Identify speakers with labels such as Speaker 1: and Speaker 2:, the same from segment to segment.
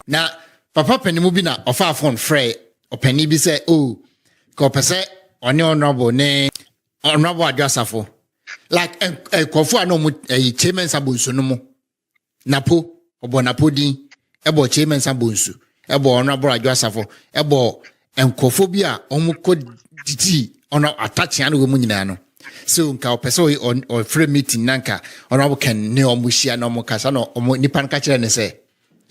Speaker 1: na papa panimu bi na ofa phone frey opani bi say oh ko pese oni honorable ne honorable adwasafo like kofu ano mu chairman sabonsu no mu napo obo napo din ebo chairman sabonsu ebo honorable adwasafo ebo enkofu bi a omuko diti ono attach ya no we mu nyina no so nka opese o free meeting nanka honorable can ne omuhia no mukasa no nipa nka kire ne say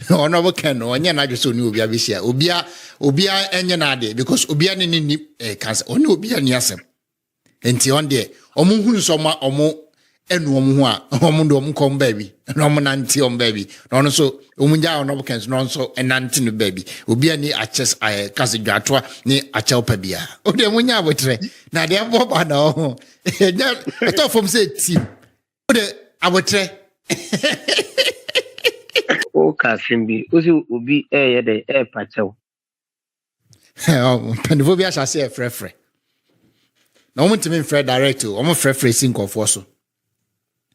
Speaker 1: honorable can onye na adwo so ni obi abehia obia enye na ade because obia ni cancer oni obia ni asem enti on de omo hunu so ma omo enu omo ho a omo ndo omo kom baby na omo nanti on baby na ono so omo nja honorable can no so enanti no baby obia ni aches kase dwatoa ni acha opa bia o de munya abotre na de boba na o I thought from say team o de abotre
Speaker 2: o ka simbi o si obi ye de pachew
Speaker 1: penifo bi asase e frefre na omo timi frɛ direct o omo frefre sinkofo so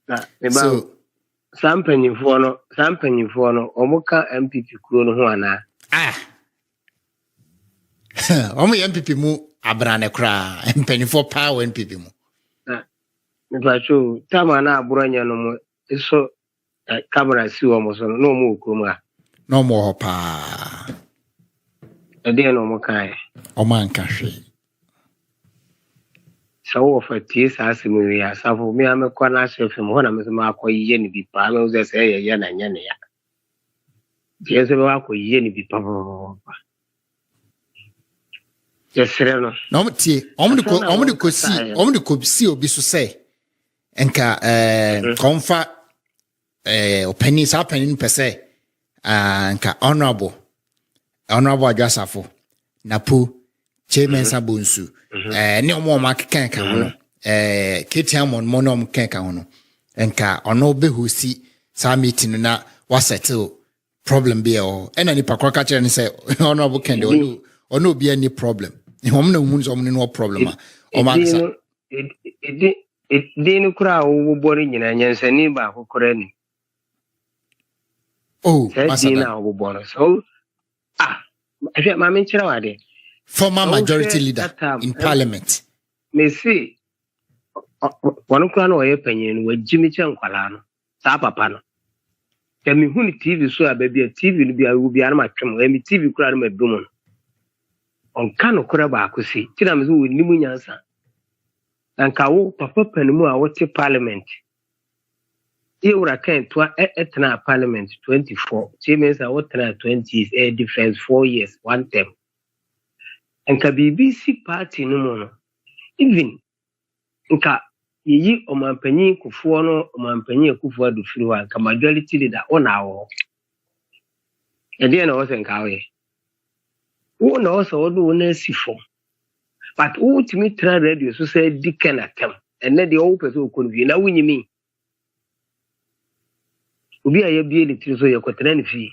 Speaker 2: na me ba sampanyifo no omo ka MPP kuro no ho ana
Speaker 1: omo MPP mu abrane kra mpanifo pa o MPP mu
Speaker 2: me ba cho tama na aburanya no mo so camera si omo so no mo okrom a
Speaker 1: no mo ho pa
Speaker 2: ade no mo kai
Speaker 1: omo anka hwe
Speaker 2: so for tis as me ya safo me amekwa na chef mo ho na me so ma akoyiye ni bi pa me uze say ye na nya ne ya je se ba akoyiye ni bi pa jesere no
Speaker 1: na omo de ko si obi so say enka konfa opani sa opani pese enka honorable adwasafo napo chairman sabonsu ne omo makekan ka hono ketiamon monom kenka hono enka ono be hosi sa meeting na wa settle problem be o ena ni pakwa ka kire ni say honorable kende ono be any problem hom na hu so no problem o ma sa
Speaker 2: edin kura wo bori nyina nyansani ba kokora ni masana wo bori so ahwe ma men kire wade
Speaker 1: former majority leader in parliament
Speaker 2: me see wonu kura no ye panyin no wajimi che nkwala no sa papa no kemi hu ni TV so ababia TV no bia wo bia na matwem emi TV kura no madum no onka no kura ba akosi tira me so woni mu nyansa anka wo papa panimu a wote parliament ewura kan to etna parliament 24 means a wotna 20 is a difference 4 years one term anka BBC party no mo no even nka yi omampanyin kufuo no omampanyin kufuo adu firi wa nka majority leader ona wo ede na wo senka wo na wo so do na sifo but ultimate try radio so say diken atem ene de wo pese okonvi na wunyimi obi aye bie ni tiri so ye kwetena ni fi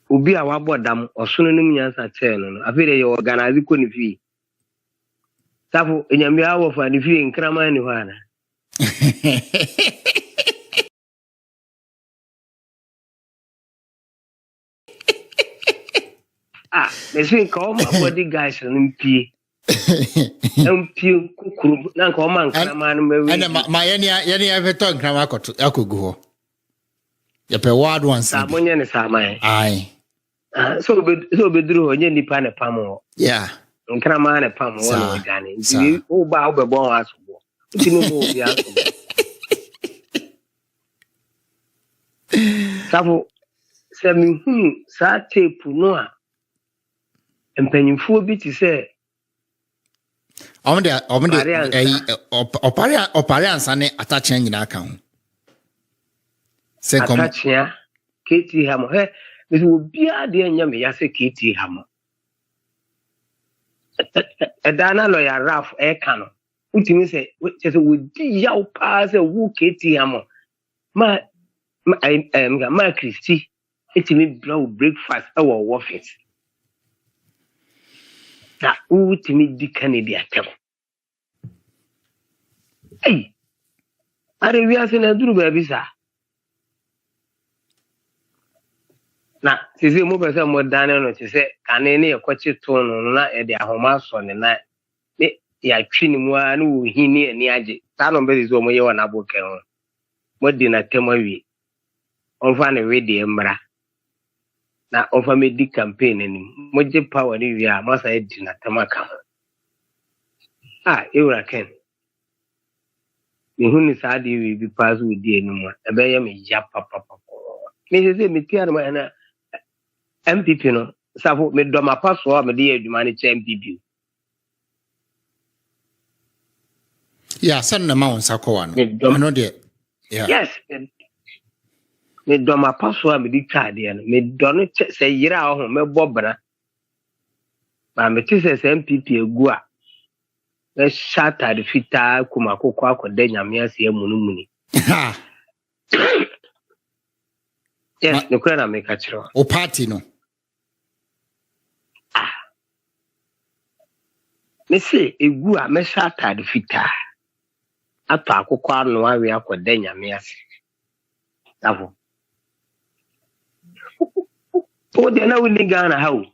Speaker 2: obi a wabodam osono nim nyansa che no afire ye organize ko ni fi safu enyame awo fa ni fi nkrama ni hwana mesin ko ma body guys npi kukuru na nka o man krama no mawi
Speaker 1: ana ma yene veto nkrama akogu ho ye pe word one
Speaker 2: sa monye ne sa mai
Speaker 1: ai
Speaker 2: so beduru ho nye nipa ne pamo
Speaker 1: yeah
Speaker 2: nkrama ne pamo wona gane ndi o ba o be bon asobo ntinu mo bi asobo safu se mi hu sa tape no a empanyimfo bi ti se
Speaker 1: omde opare ansane atachia nyina aka ho se kom
Speaker 2: atachia keti hamo he me obi ade anya me ya se keti hamo edana lawyer Raf Ekano utimi se wodi yaw pa se wu keti hamo ma Christy etimi blow breakfast our office na utimi di Kennedy atem are wi ase na duru ba bi sa na sisi mu pese mo dane no se kane ne yekoche to no na e de ahoma so ne na ne ya twi ni mu a na wo hini ani age ta no be zo mo ye wona boke ho mo di na temawi onfa ne we de mra na onfa me di campaign ni mo je power ni wi a masa e di na temaka ewura ken me huni sa de wi bi pass we di enu mo e be ye me ya papa me se me ti ar ma na MPP no safo me do ma paso a me de adwuma ne che MPP
Speaker 1: yeah send na ma wonsa kwa no no de yeah
Speaker 2: yes me do ma paso a me di twa de no me do no se yira ho me bobra ba me ti se MPP egu a me shata de fita kuma kokko akoda nyame ase amunumuni yes no kura na me ka chiro
Speaker 1: o party no
Speaker 2: me se egu a me shata de fita ato akokko anu awe akoda nyame ase tafo o de na wuni Ghana ha o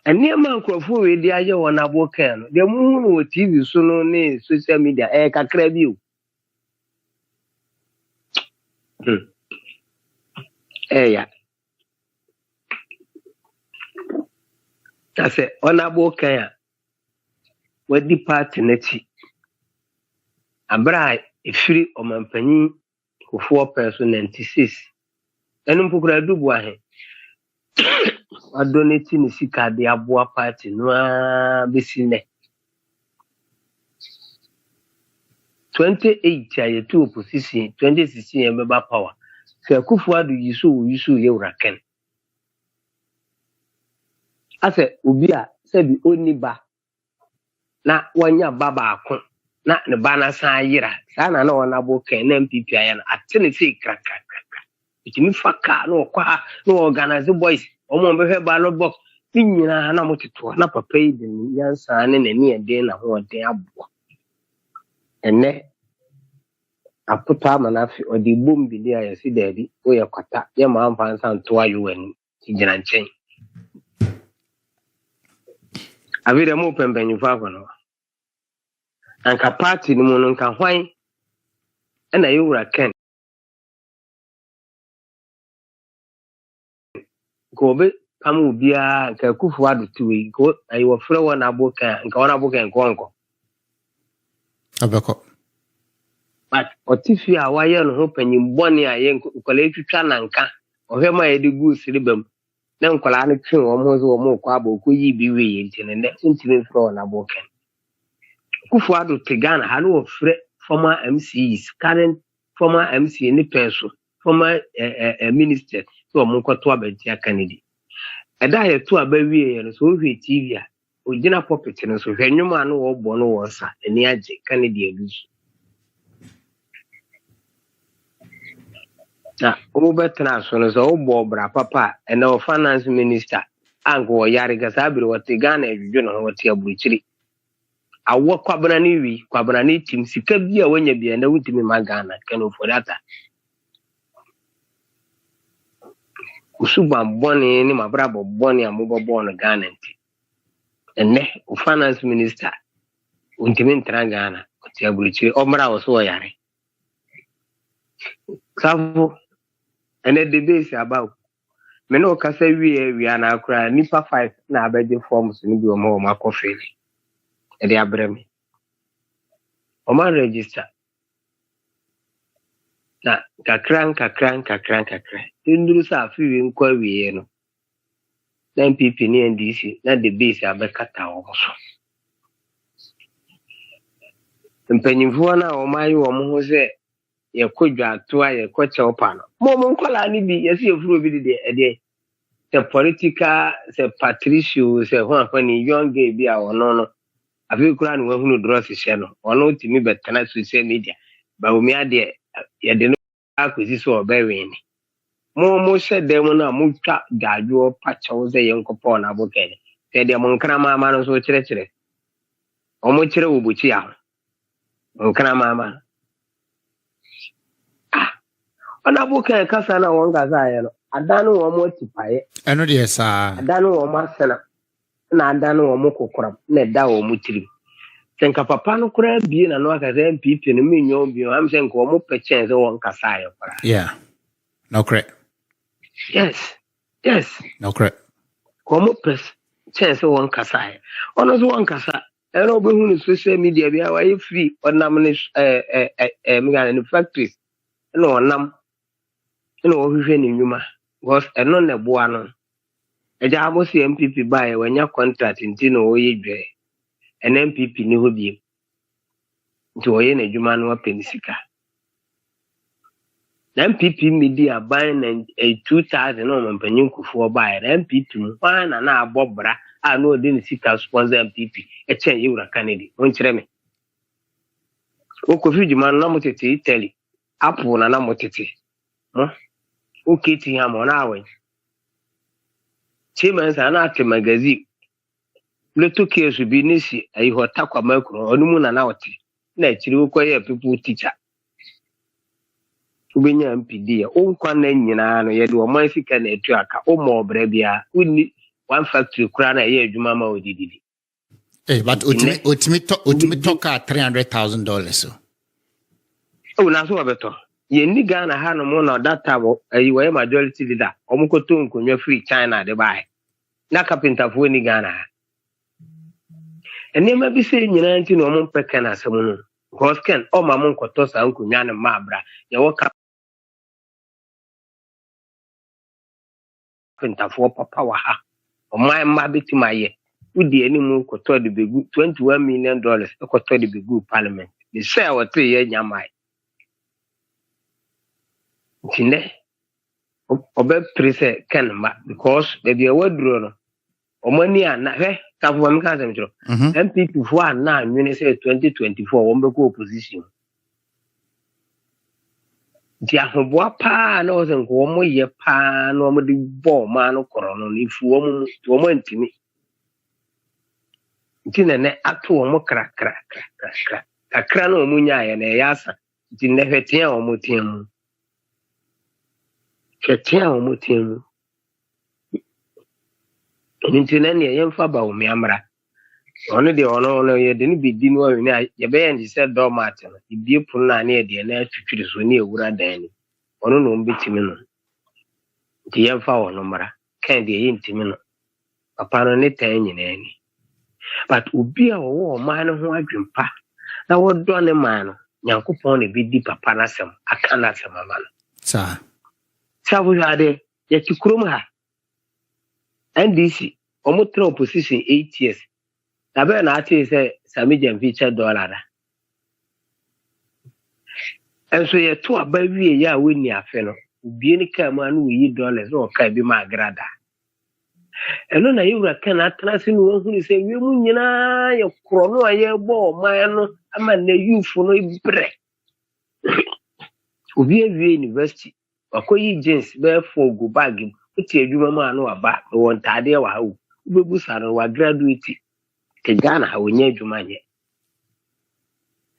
Speaker 2: eni ma nkrofo we di aye wona abokan no de mu no TV so no ne social media kakra bi o ya ase ona abokan ya wadi party na chi abra efiri omampanyi kofo person 96 enum pokura dubu ahe adonate ni sika de aboa party no a besine 28 aye to opposition 2016 emeba power se kufu adu yisu ye uraken ase obi a se bi oniba na wanya baba akon na ne bana san yira sana na wona boken na MPP aya na atene se krakra itimi faka no kwa no organize boys omo be ballot box nyina na moteto na papa yi de yansa ne nani ede na ho de abo enne aputa amanafi odi bombi dia yesi dedi o ye kwata ye ma amfa nsa nto ayo wani gina nchen avire mo pembenyu fafa no anka party ni mo no nka hwan na yewura ken ko be pamu bia nka kufu adu tuwe ko ayo frɛ wona aboka nka wona aboka nko
Speaker 1: abeko
Speaker 2: but otifi a waye no ho panyimbone a ye nkola etwitwa nanka ohwema ye de gu siribam na nkola no twen wo mo zo wo mo kwa ba ko yi bi we ye ntene ne ntimi frɛ wona aboka kufu adu tegana ha no frɛ former MCs current former MC ni penso former minister so mo nkoto abenti akanidi eda ye to abawie ye no so hwe TV a ogina puppet no so hwe nwuma no wo bo no wo sa eni age kanidi alusu na o betra so no so bo bra papa and our finance minister ango yare ga sabiri wote Ghana edwo no wote aburuchiri awo kwabana ni wi kwabana ni tim sika bi a wanya bi na wutimi ma Ghana kano for data usuba boni ni mabrabo boni amubo bono Ghana nti enne o finance minister untimi ntra Ghana wote aburuchiri omra wo so yare savu ene debate about me no kasa wi ana akura nipa 5 na abeje forms ni bi o ma akofeli e dey abrami o ma register na kakran nduru sa afiwe nkwa wiye no na MPP ni NDC na debate abekata o so mpanyimfo na o mayi wo mo ho se ye kodwa atoa ye koche opano mo nkola ni bi ye se efuro bi de the political the patricio se ho ni young girl bi a wono no afi kura ni wahunu dross she no ono timi betana social media ba omi ade ye de no akwesi so obewe ni mo she dem na mo twa gajo pacho ze ye nkopo na bokene se de mo nkra mama no so kire o mo kire obuchi ya nkra mama ona boka kasa na won gaza ya no adano wo mo tipaye
Speaker 1: ɛno deɛ saa
Speaker 2: adano wo mo asena na adano wo mo kokora na da wo mo tiri senka papa no kora bie na no aka sɛ MPP no me nyo bi am sɛ nka wo mo pe chance wo nkasa aye kora
Speaker 1: yeah no correct
Speaker 2: yes
Speaker 1: no correct
Speaker 2: wo mo pe chance wo nkasa aye ono so wo nkasa ɛno obehu no social media bia wa ye free onam ne me ga ne factory no onam no wo hwehwe ne nwuma because ɛno na boa no eja abosi MPP bae wanya contract nti no wo ye dwe en MPP ni ho biem nti wo ye na adwuma no apɛ sika na MPP media ban na 2000 no mampanyin kufuo bae na MPP mu na na abobra a no de ne sika sponsor MPP echen yewura Kennedy won kire me o kofi dwuma no na motete Italy Apple na motete o kiti ha mo na awen Chairman sa na ate magazine Leto case bi nisi ayi hota kwa makro onumu na wote na akiri ukoye people teacher ubenya MPD ya onkwa na nyina no ye de o man sika na etu aka o mo obra bia unni one factory kura na ye adwuma ma odididi
Speaker 1: but ultimate talk $300,000 so
Speaker 2: na so obeto ye ni Ghana ha no mo na data bo ayi wo majority leader omukoto nkonwa free China de bai na carpenter fo ni Ghana enema bi se nyina nti no mo mpeka na asem no because ken o ma mo nkoto sa nkonwa ne mabra ye wo carpenter fo papa wa ha o ma ma betima ye udi eni mu koto de begu $21 million koto de begu parliament ni say what ye nyamai Tine obe prese ken ma because the wadro no omani ana he ka fo am ka sem MPP fo ana nwene say 2024 won be ko opposition dia hoboa pa na o se nko mo ye pa na o mo de bo ma no koro no ni fu o mo ntimi ntine ne ato o mo kra na o mo nya ye na yasa ntine hwetia o mo tiam Chetia o mutimu. Ntina ne yemfa ba o miamra. Ono de ono ye de ni bidi no we ye be yen se do mat no. Ibie pun na ne de na twitwiri so ne ewura dan ni. Ono no mbetimi no. Nti yemfa ono mra. Kan de ye ntimi no. Papa no ne tan nyina ni. But obi a wo ma no ho adwempa. Na wo do ne ma no. Nyankopon ne bidi papa na sem. Aka na sem ama no.
Speaker 1: Sa
Speaker 2: Sabu hade ya kikurum ha NDC omutra opposition 8 years tabe na ati se Sami Jamficha dollar enso ye to abawie ya weni afe no bie ni ka ma no yi dollars o ka bi ma agrada eno na yura kan atrase no ohunu se wi mu nyina ye kro no aye bo man no ama na youth no ibre obi awie university akoyi jeans be for go bag uti adwuma ma no aba won tade wa hawo ubebu saro wa graduate ke Ghana ha wonya adwuma nye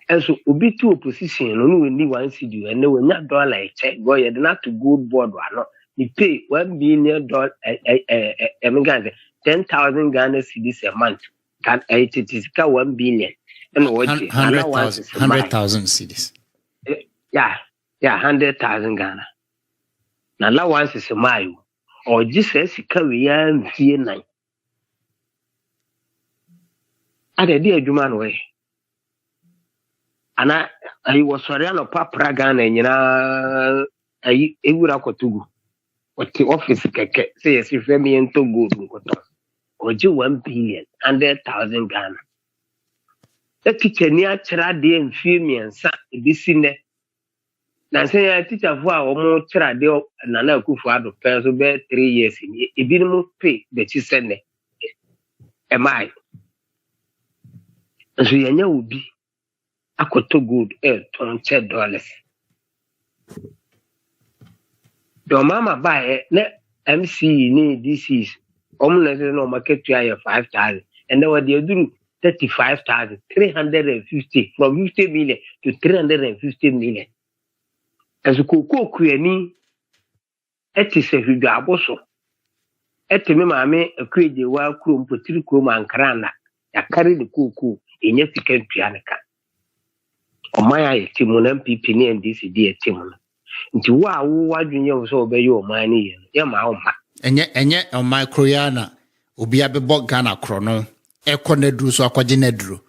Speaker 2: enso obi tu opposition no no ni one cedi ene wonya dollar e che go ye na to good board wa no ni pay $1 billion emiganze 10,000 Ghana cedis a month can it is ka 1 billion and what
Speaker 1: 100,000 cedis
Speaker 2: yeah 100,000 Ghana na allowance is mayo or Jesus ka we ya mfie nan ade de adwuma no we ana ayi wo sori ano papra Ghana nyina ayi ewura kotugu oti office keke say yes femi ento go koto oji 1 billion 100,000 Ghana e kitcheni a kira de mfie miensa edisine na say ya teacher fo a omo kira de Nana Akufo-Addo pen so be 3 years ni ebi no pay be chi sene emai so yanya obi akoto good $20 do mama buy na MC ni DCs na say no market to 5,000 and then what they do 35,350 from 50 million to 350 million as koko kuani eti se hwidwa aboso eti me maame akweje wa kuro mpotiri kuro mankara na yakare de kuku enye sika ntua ne ka oman ya timu na MPP ne NDC di timu no nti wa wo wadwunye wo so obeyi oman ne ye ma wo ma
Speaker 1: enye oman kroyana obi abebo Ghana kro no ekonedru so akwaje nedru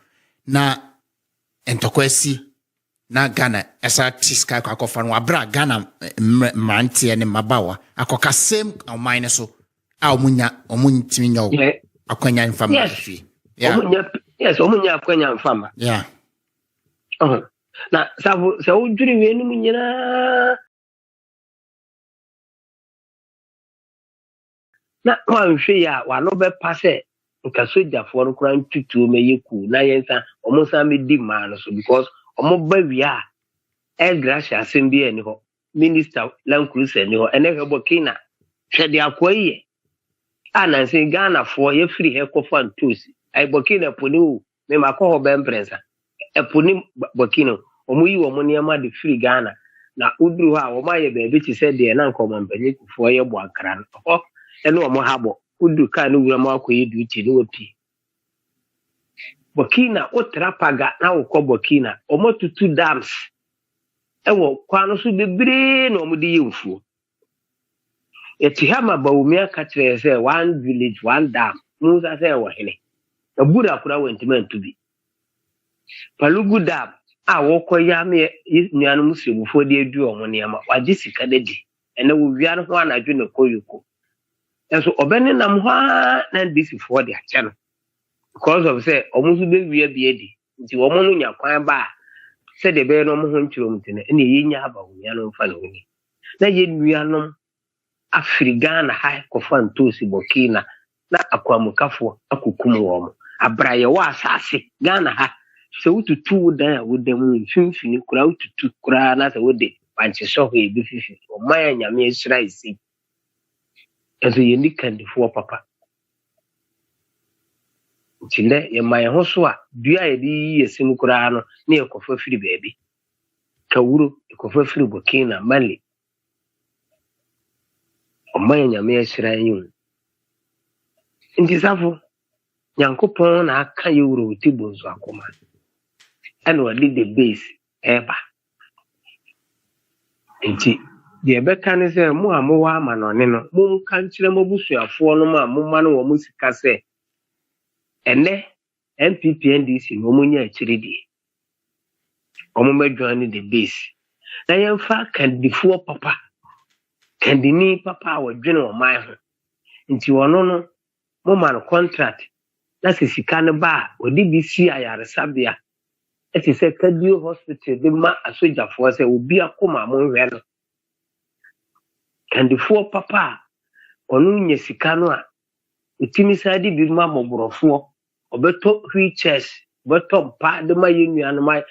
Speaker 1: na entokwasi na Ghana esa tiska kwakofa no abra Ghana mante ne mabawa akoka same oman ne so a omuntimi nya akwanya infama fi
Speaker 2: omunya akwanya infama na sabu se uduri wenu munyina na wanhwe ya wano be pase nka sojafo no kura ntutu meyeku na yensa omonsa me di man so because omoba wia Gracia assemble eni ho minister Lankruse eni ho ene hebo kina hwede akoye ananse Ghana fo ye free he kofa ntosi ai bokina poni o me makoho be mpresa eponi bokina omuyi wo moniama de free Ghana na uduru ha wo maye be bi ti se de na nko mambanye kufo ye bo akra no ene wo mo habo udu ka no wura ma akoyi duty no opi bokina otrapaga na wo ko bokina omotutu dams ewo kwano so bebre na omudi yemfu etihama bawumia ka kire se one village one dam musa se wo hene abura kura wentimentu bi palugu dam a wo koya me nuanu musebufo de adu omo niama waje sika dedi ene wo wian ho anadwo ne koyoko enso obene nam ho na ndisi for de ache no because of say omusu be wia biedi nti wo mo no nya kwan ba se de be no mo ho nkirom tene ene yenya aba wo nya no mfa no ni na ye nuanom Afrigana ha kofa ntosi bokina na akwamukafo akukum wo mo abraye wa asase Ghana ha se ututu dan wodam finfini kura ututu kura na se wode panche so he bi fifi o maya nyame esra isi enso ye ni kandifo papa ntile ye maye ho so a dua ye di yesim kura no na ye kofa firi beebi kawuro ye kofa firi bokina Mali o maya nyame esra yin ndi safo Nyankopon na aka ye wuro tibonzo akoma and we lead the base eba nti de be kan se mu amowa amanone no mu kan kire mabusuafo no ma mu ma no wo musika se ene MPP NDC no munya akiridi omo madwan the base na yemfa kandifo papa kandini papa wo dwene wo man ho nti wono no mo man contract na sisika ne ba odi bi si ayaresabia eti se Kadio hospital de ma asojafo se obi akoma mo hwe no kandifo papa onu nya sika no a otimi sadi bi ma moborofo obeto wheelchairs obeto mpa de ma yenua no ma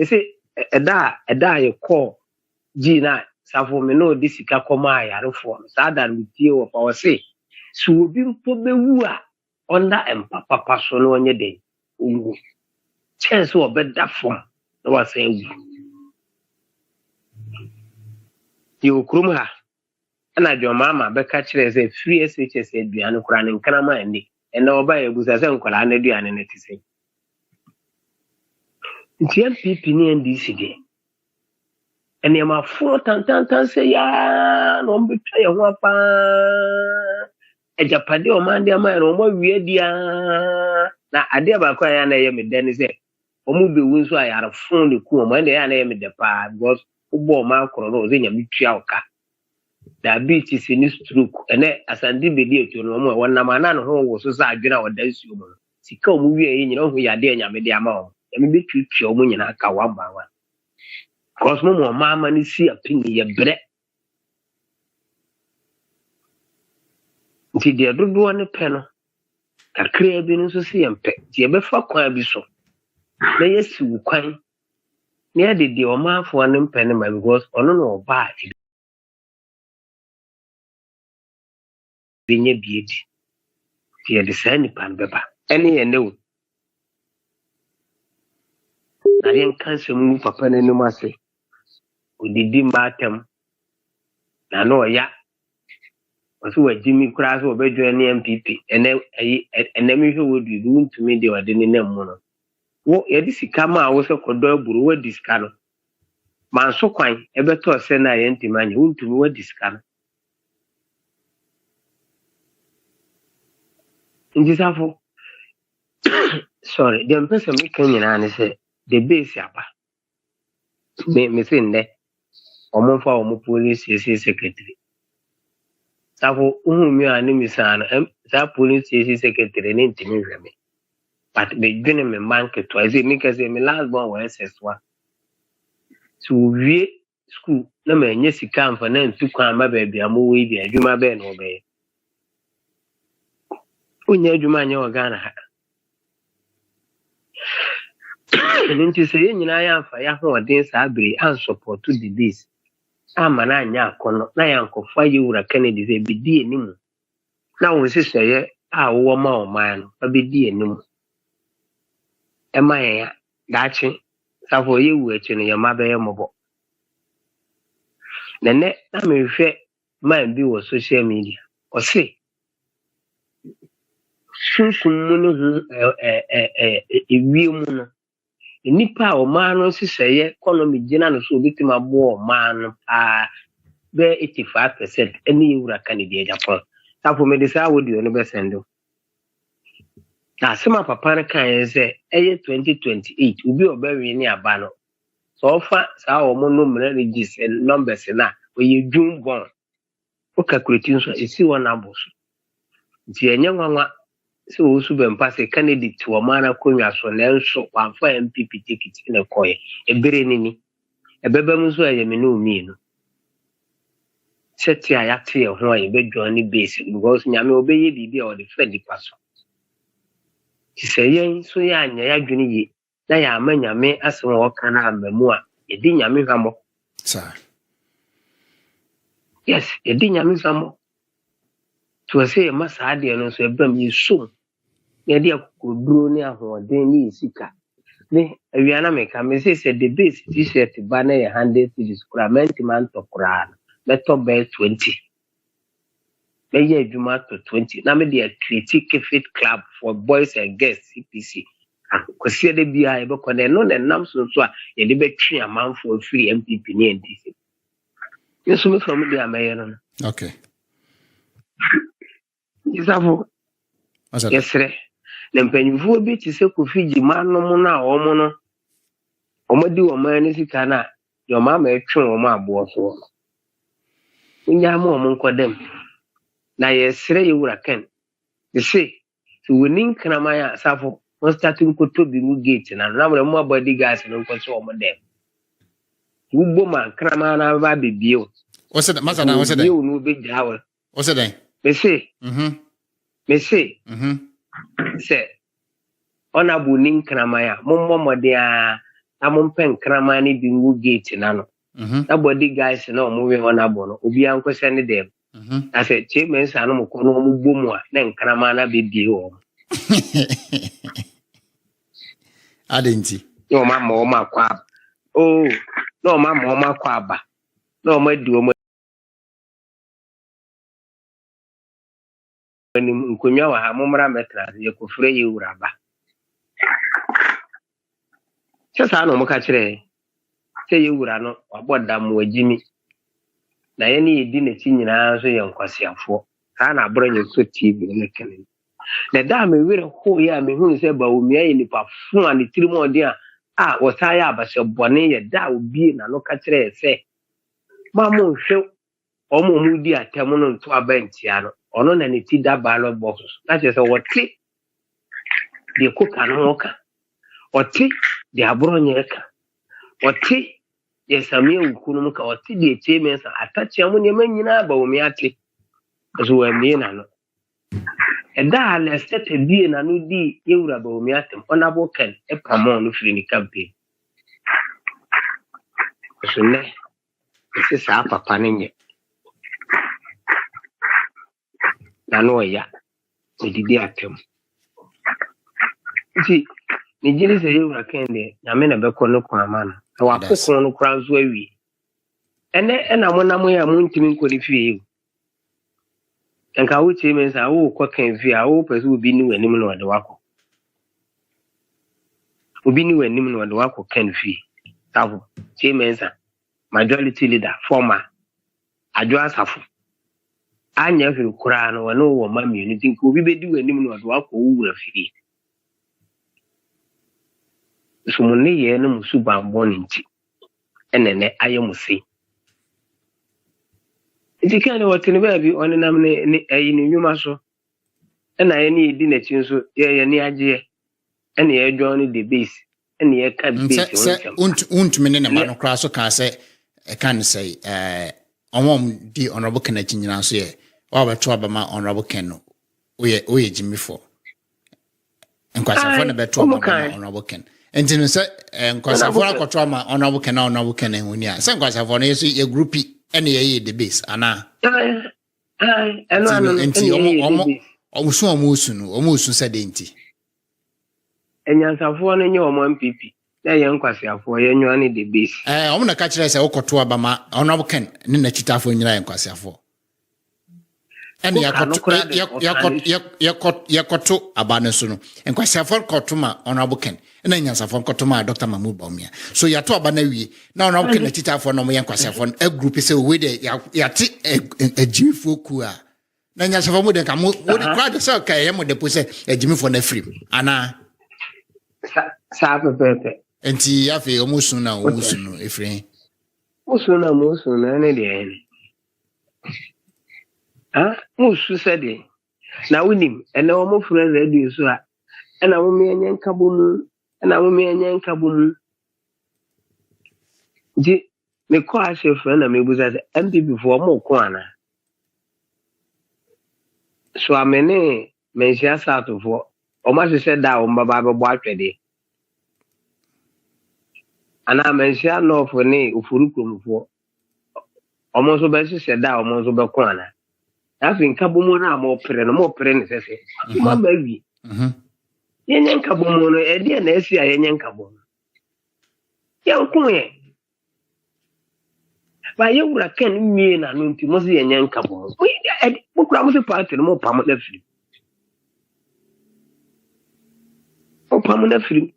Speaker 2: se eda ye call gi na safo me no di sika koma ayarefo sa da mitie wo pa wo se so obi mpo bewu a onda empa papa so no onye de owu chance wo beda fom na wasa ewu yo krum ha ana jo mama be ka kire say free SHS aduane kura ne nkanama ende ena oba ebusa se nkola na aduane ne tise nti MPP ni NDC de ene ma fo tantan se ya no mbetwa ye ho apa ejapade o mande ama no mo wie dia na ade ba kwa ya na ye me dani se omu bewu nso ayare fon de ku o mande ya na ye me de pa because ubo ma akoro no ze nya mitwa oka diabetes ni stroke ene asandi bedi eto no mo wona ma na no ho wo so sa adwena oda nsuo mo sika o mu wie nyina ho ya de nya me de ama o me betwitwa o mu nyina aka wamba wa because mo mama ni si apini ye bre nti de dodo ne pe no kakra bi no so si yempe ti ye be fa kwan bi so na yesi wu kwan ne ade de o ma afo ne mpe ne ma because ono no ba binye biedi ti ye de sa nipa ne beba ene ye ne wo na yen kanse mu papa ne no ma se odidi matem na no ya ɔso wagimi koraa so wɔbɛdwa ne MPP ɛnɛ mehwɛ wɔdu wontumi de ɔde ne nam mu no wo yɛde sika ma a wo sɛ kɔdɔ aburu wadi sika no manso kwan ɛbɛtɔ sɛ na yɛntimi anya wontumi wadi sika no nti safo sorry the mpɛ sɛ meka nyinaa ne sɛ the base aba me say nnɛ ɔmomfa ɔmo police station secretary safo uhumi a ne misa no sa police station secretary ne ntimi hwɛ me but me dwene me bank to I say me ka say me last born was SS1 so wie school na me nya sika amfa na ntu kwan ma ba bia mo we bia adwuma ba na obey onya adwuma nya Ghana ha nti sɛ yɛn nyinaa yɛamfa yɛ ahoɔden saa bere an support the base ama na anya akɔnɔ na yɛnkɔfa yɛwura Kennedy sɛ bɛdi anim na wo sesɛyɛ a wowɔ ma ɔman no fa bɛdi anim ɛma yɛn a daakye safo yɛwu akyi no yɛma bɛyɛ mmɔbɔ nɛnɛ na mehwɛ man bi wɔ social media ɔse sunsun mu no ho ewie mu no nipa a ɔman no sesɛyɛ economy gyina no so obitim aboɔ ɔman no bɛ 85% ɛne yɛwura Kennedy Japan safo me de saa audio no bɛsɛndo na sema papa no kan sɛ ɛyɛ 2028 obi ɔbɛwe ne aba no so ɔfa saa ɔmo no mmerɛ register numbers na ɔyɛ June born o calculate nso esi wɔ na boso nti ɛnyɛ nwanwa sɛ osu bɛmpa sɛ Kennedy to ɔman na konwa so na nso wamfa MPP ticket na kɔɛ ebere nini ɛbɛbɛ mu so ɛyɛ me no mi no sɛte a yɛate ho a yɛbɛdwa ne base because nyame obɛyɛ bibi a ɔde fɛ nipa so ti sɛ yɛn so yɛ anya yɛadwene yi na yɛ ama nyame asɛm a wɔka na amamu a yɛdi nyame hwamɔ yes yɛdi nyame hwamɔ to sɛ yɛma saa deɛ no nso ɛbam yɛsom yɛde akɔduro ne ahoɔden ne yɛsika ne awia na meka me sɛ the base t-shirt ba na yɛ 100 cities kora mɛntima ntɔ koraa no mɛtɔ bɛyɛ 20 bɛyɛ adwuma to 20 na me de critique fit club for boys and girls CPC kwasi de bia yɛbɛkɔ na no na nam so a yɛde bɛtwe amanfo afiri MPP ne NDC yeso me from de amɛyɛ no
Speaker 1: okay
Speaker 2: isafo yesre na mpanyimfo bi ti sɛ Kofi Gyima no mo na ɔmo no ɔmo di ɔmo ani sika na yɛ ɔmo ama ɛtwe ɔmo aboɔ so nya mo ɔmo nkɔdam na yesre yewura Ken se so woni nkrama ya safo mo starting koto bi mu gate na mo mo abodi gas no nkɔ so ɔmo dem wugbo ma nkrama na ba bebie
Speaker 1: o se masana o se den
Speaker 2: yo no be jawo
Speaker 1: o se den
Speaker 2: me say say honorable nin kramaya mommo mode a amompen krama ni bi ngu gate na no na body guys na omo we honorable no obi ankwese ne dem I said chairman sa no mo kono mo bomu a na nkrama na bebie wo
Speaker 1: adenti
Speaker 2: no mama o makwa oh no mama o makwa aba no madi o nkonya wa ha momra metra ye kofre ye uraba sasa no muka kire se ye ura no waboda mu wagimi na ye ni yedi na ti nyina so ye nkwasiafo ka na abro nye so TV ne kene na da me wire ho ya me hu se ba omi ayi nipa fu an tirimo ode a wo sa ya abase bone ye da obi na no ka kire se ma mo hwe o mo mu di atem no nto abantia no ono na ne ti da ballot box na che se wote de koka no ka wote de abronye ka wote de samia ukunu mu ka wote de chairman sa atachi amu ne manyina ba wo mi ate so wa mi na no eda ala sete die na no di yewura ba wo mi ate onabo Ken e pamo no firi ni campaign so ne se sa papa ne nye no ya odidi atem nti ni jini se yewura Ken de nyame na bɛkɔ no kwa ma no na wakokon no kra nso awie ene na mo na mo ya mo ntimi nkɔ ni fie enka wo chairman sa wo kwa kan fi a wo pese obi ni wanim no de wako obi ni wanim no de wako kan fi safo chairman sa majority leader former adwo asafo anya fi kura no wono wo ma mi ni tin ko obi bedi wanim no de wako wura fi so mo ne ye no musu bambo ni nti enene ayemusi Ikikane watini baby onenam ne ayi ne nyuma so na ye ne di na chi nso ye ne agye ene ye join the base ene ye ka base
Speaker 1: untumi ne ma no kra so ka se e kan say omom di honorable Kenneth nyina so ye wa beto abama honorable Ken no oye Jimmy for enkwasafo ne beto abama honorable Ken enti no se enkwasafo akoto ama honorable Ken na honorable Ken ehuni a se enkwasafo no yeso ye groupi ene ye the base ana enti omusu se de enti
Speaker 2: enyansafo no nye omo MPP na ye nkwasiafo ye nyo ne the base
Speaker 1: omo na ka kire se okoto abama honorable Ken ne na chitafo nyira enkwasiafo ene yakoto abane so no enkwasiafo koto ma honorable Ken na nyansafo koto ma Dr. Mahmoud Bawumia so yato abana wie na honorable Ken na chitafo no mo yenkwasiafo a group se we de yati ejimifo ku a na nyansafo mo de ka mo kwa de se ka ye mo de po se ejimifo na free ana
Speaker 2: sa pepe
Speaker 1: enti afi omusu na omusu no efre
Speaker 2: musu na ne de musu se de na wonim ene omo fura radio so a ena wo me enye nkabo mu ji me ko a chefre na me buza MPP fo mo ko ana so amene me sia sato fo o ma se da o mbaba be bo atwede ana me sia no fo ne ofurukom fo o mo so be se da o mo so be ko ana afi nkabo mu na mo pere ne sese ma ba wi yenye nkabo mu no e de na esi a yenye nkabo yankunye ba yewura Ken mie na no nti mo se yenye nkabo mo kura mo se party no mo pam na firi o pam na firi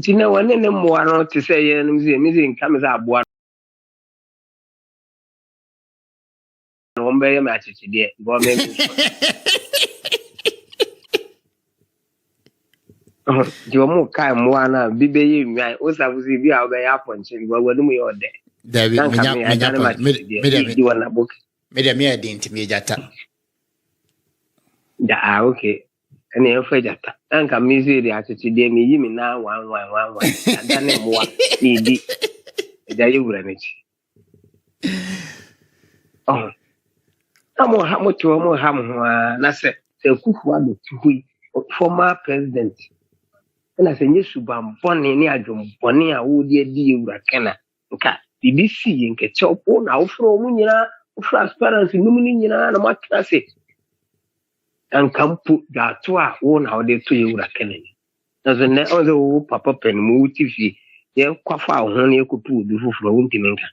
Speaker 2: tina wane ne mo ano te se ye no mi se nka me se aboa no mbe ye ma chichi de go me Jiwa mu kai muwa na bibe yi mi o sa fusi bi a be ya ponche bi wa mu yo de
Speaker 1: David media me identi me jata
Speaker 2: ja okay ene e fa jata anka mi se de atete de mi yi mi na wan da ne muwa ni di ja yi wura ne chi amo ha mo to mo ha mo na se kufu ado tuhui former president na se nyesu bambone ni adwombone a wo de di ewura kana nka BBC nke chopo na ofro mu nyina transparency num ni nyina na matna se ankampu da to a wo na wo de to ewura kana ni na so ne on zo papa pen mu tifi ye kwafa ho na ekutu obi foforo wo ntimenka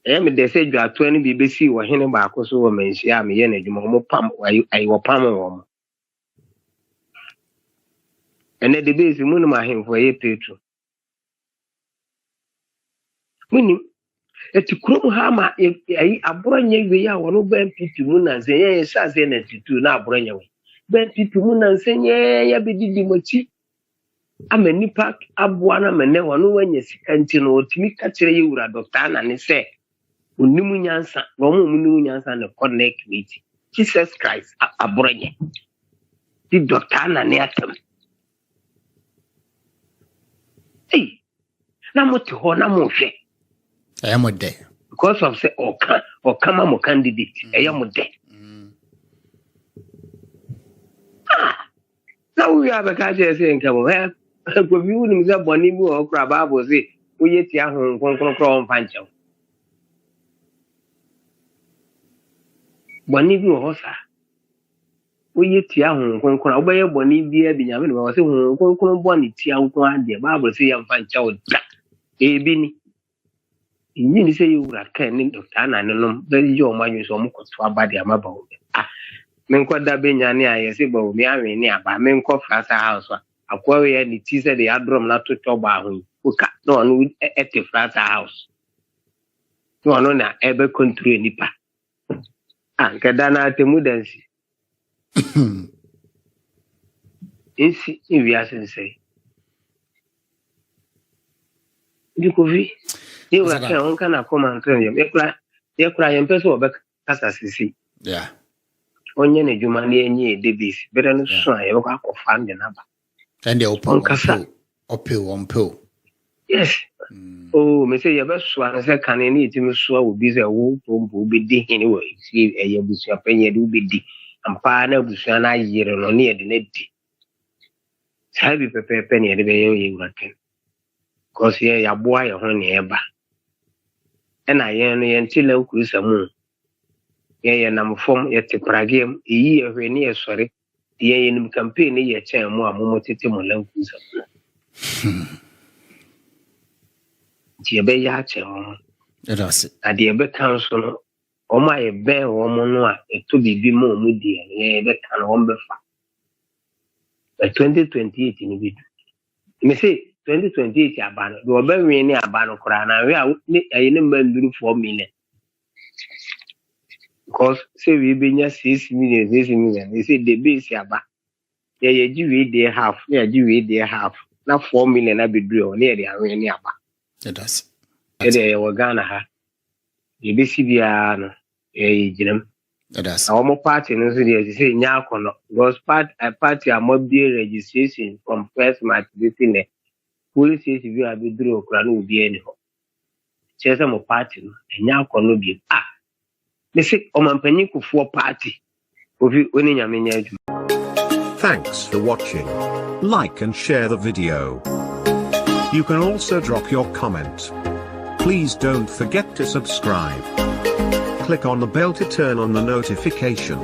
Speaker 2: me de se dwa to ni BBC wo hene ba akoso wo manhia me ye na dwuma mo pam ayi wo pam wo mo ene de base mu no ma hemfo ye petro muni etikrom ha ma ayi aboranya we ya wono ba MPP mu na nse ye sa se na titu na aboranya we ba MPP mu na nse ye ya bedidi mochi amani park aboa na mene wono wanya sika nti no otimi ka kire ye wura doctor na ne se onimu nyansa wo mu nimu nyansa na connect meeting Jesus Christ aboranya di doctor na ne atam na moto ho na mo hwe
Speaker 1: ayamode
Speaker 2: because of say okama mo candidate ayamode na we have ka je say nka mo ko bi uni mza boni bi o kra babo say oye ti ahun konkon kro mfa nche boni bi o sa oye ti ahun konkon obaye boni bi e binya me no say hun konkon boni ti ahun ade babo say ya mfa nche o da ebi ni ni say you wura kan ni doctor na no be yo manyu so mo koto abade amaba wo men kwada benya ne ayese ba wo mi awe ni aba men ko frasa house akwa we ni ti say the adrom na to toba ho uka no no at the frasa house no no na ebe control nipa kada na temu dansi insi ivia sensei di kofi ye wa kan on kana koma ntren ye kura ye mpeso obe kasa sisi
Speaker 1: yeah
Speaker 2: onye ne juma ne enyi debis bere no so a ye ko akofa ande na ba
Speaker 1: and the open
Speaker 2: yes oh me say ye be so an say kan ne itimi so a obi say wo pompo be di hini wo si ye busu apenye de obi di ampa na busu na yire no ne ye de na di sai bi pepe ne de be ye wuraken cause ye ya boa ye ho ne eba na ye no ye ntile nkurusa mu ye nam fom ye te pragem yi ye hwe ne ye sore ye nim campaign ye chen mu amomo tete mu lankurusa die be ya che ho
Speaker 1: that's
Speaker 2: ade be council no o ma ye be o mo no a eto bibi mo mu die ye be kan o be fa 2028 ni bi me say 2028 abano do be wi ni abano kura na we ayi ne manduru 4 million because say we be nya 6 million they say the base aba ye ji we dey half ye ji we dey half na 4 million na be duru o ne dey awe ni aba
Speaker 1: that's
Speaker 2: ye we Ghana ha ye be sibia no jinam
Speaker 1: that's
Speaker 2: our party no so dey say nya akono because party am be registration from first March this thing police station bi abeduru okura no obi eni ho chese mo party no enya akono bi me say o mampanyi kufuo party ofi oni nyame nya adu.
Speaker 3: Thanks for watching. Like and share the video. You can also drop your comment. Please don't forget to subscribe. Click on the bell to turn on the notification.